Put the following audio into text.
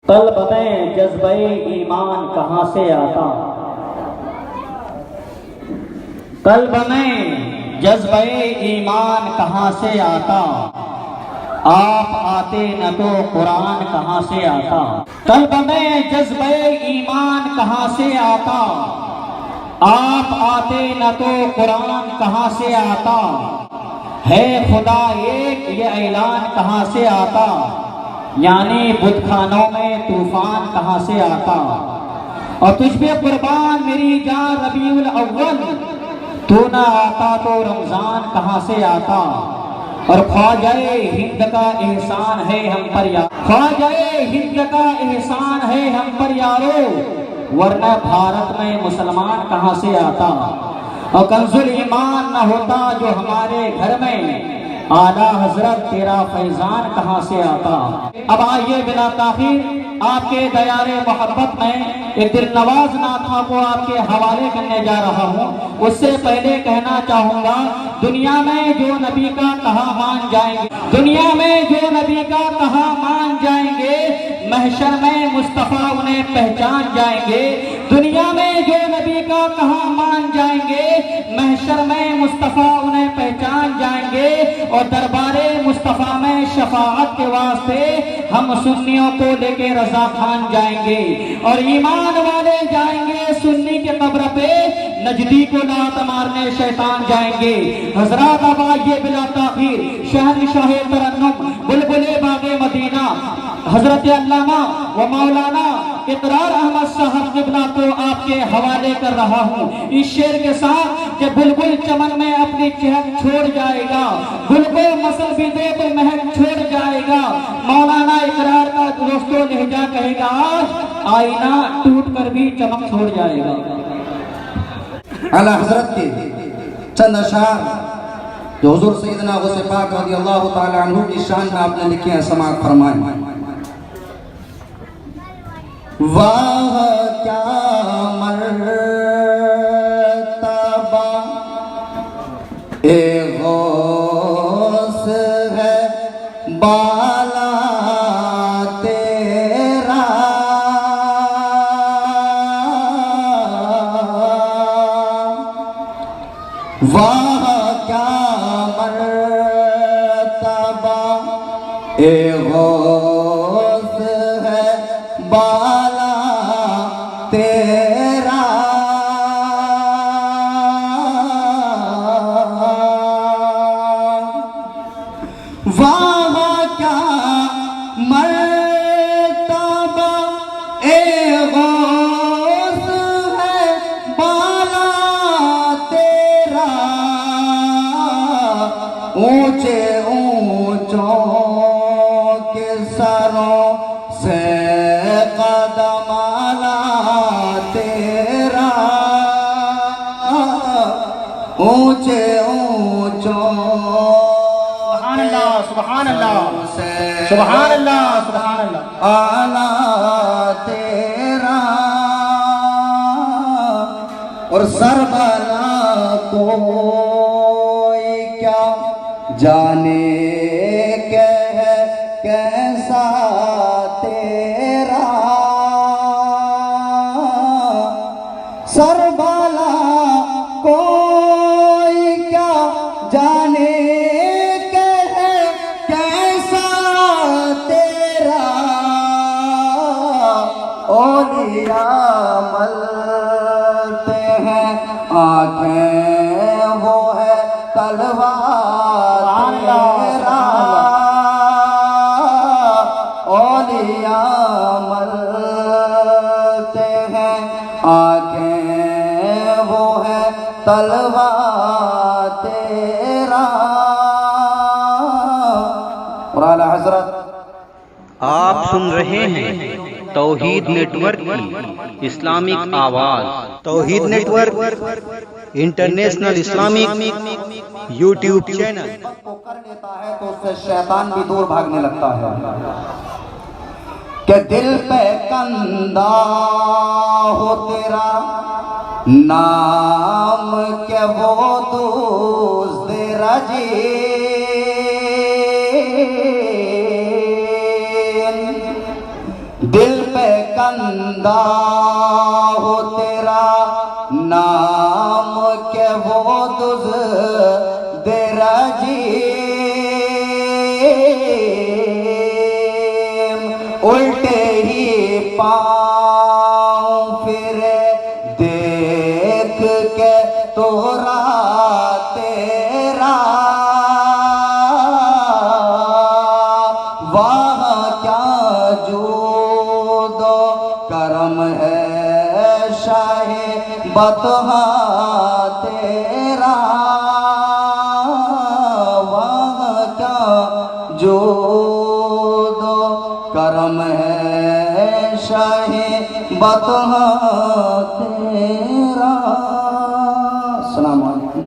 कल्ब में जज्बे ईमान कहाँ से आता, कल्ब में जज्बे ईमान कहाँ से आता, आप आते न तो कुरान कहाँ से आता। कल्ब में जज्बे ईमान कहाँ से आता, आप आते न तो कुरान कहाँ से आता। है खुदा एक ये ऐलान कहाँ से आता, यानी बुतखानों में तूफान कहाँ से आता। और तुझ पे कुर्बान मेरी जान रबीउल अव्वल, तू ना आता तो रमजान कहाँ से आता। और ख्वाजाए हिंद का एहसान है हम पर यार, ख्वाजाए हिंद का एहसान है हम पर यारो, वरना भारत में मुसलमान कहाँ से आता। और कंजुल ईमान न होता जो हमारे घर में, आला हजरत तेरा फैजान कहाँ से आता। अब आइए बिला ताखीर आपके दयारे मोहब्बत में एक दिल नवाज नाथा को आपके हवाले करने जा रहा हूँ। उससे पहले कहना चाहूँगा, दुनिया में जो नबी का कहा मान जाएंगे, दुनिया में जो नबी का कहा मान जाएंगे, महशर में मुस्तफ़ा उन्हें पहचान जाएंगे। दुनिया में जो नबी का कहा मान जाएंगे, महशर में मुस्तफ़ा उन्हें पहचान जाएंगे। और दरबारे मुस्तफ़ा में शफाअत के वास्ते हम सुन्नियों को लेके रजा खान जाएंगे। और ईमान वाले जाएंगे सुन्नी के कब्र पे, नजदी को लात मारने शैतान जाएंगे। हजरात अब आइए बिला ताखीर शहंशाह तरन्नुम बुलबुले बागे मदीना हजरत अल्लामा व मौलाना इकरार अहमद साहब क़िबला को आपके हवाले कर रहा हूँ इस शेर के साथ कि बुलबुल चमन में अपनी चहक छोड़ जाएगा, गुल को मसल भी दे तो महक छोड़ जाएगा। मौलाना इकरार का दोस्तों लहजा कहेगा, आईना टूट कर भी चमक छोड़ जाएगा। आला हजरत के चंद अशआर जो हुजूर सैयदना गौसे पाक रज़ियल्लाहु ताला अन्हु की शान में आपने लिखे हैं, समाअत फरमाएं। वाह क्या मर्तबा ए गौस है बाला तेरा, वाह क्या मर्तबा ए गौस है बाला तेरा। वाह क्या मर्तबा ए गौस है बाला तेरा, ऊंचे ऊंचों के सरों से कदम आला तेरा, ऊंचे ऊंचों सुभान अल्लाह सुभान अल्लाह सुभान अल्लाह सुभान अल्लाह आला तेरा। और सरबला कोई क्या जाने के है कैसा तेरा, सरबला कोई क्या जाने के है कैसा तेरा। औलिया मलते हैं आंखें वो है तलवार तेरा, औलिया मलते हैं आंखें वो है तलवार तेरा। और आला हजरत आप सुन रहे हैं तौहीद नेटवर्क की इस्लामिक आवाज। Tauheed network international Islamic YouTube channel को कर लेता है तो उससे शैतान भी दूर भागने लगता है। कि दिल पे कंधा हो तेरा नाम के वो दोस्त रजी, दिल दिल पे कंधा हो तेरा नाम के वो दुज देरा जी उल्टे ही पाँव फिरे देख के तोरा तेरा वहाँ क्या जूदो करम है शाहे बतहा तेरा वहाँ क्या जूदो करम है शाहे बतहा तेरा। अस्सलाम वालेकुम।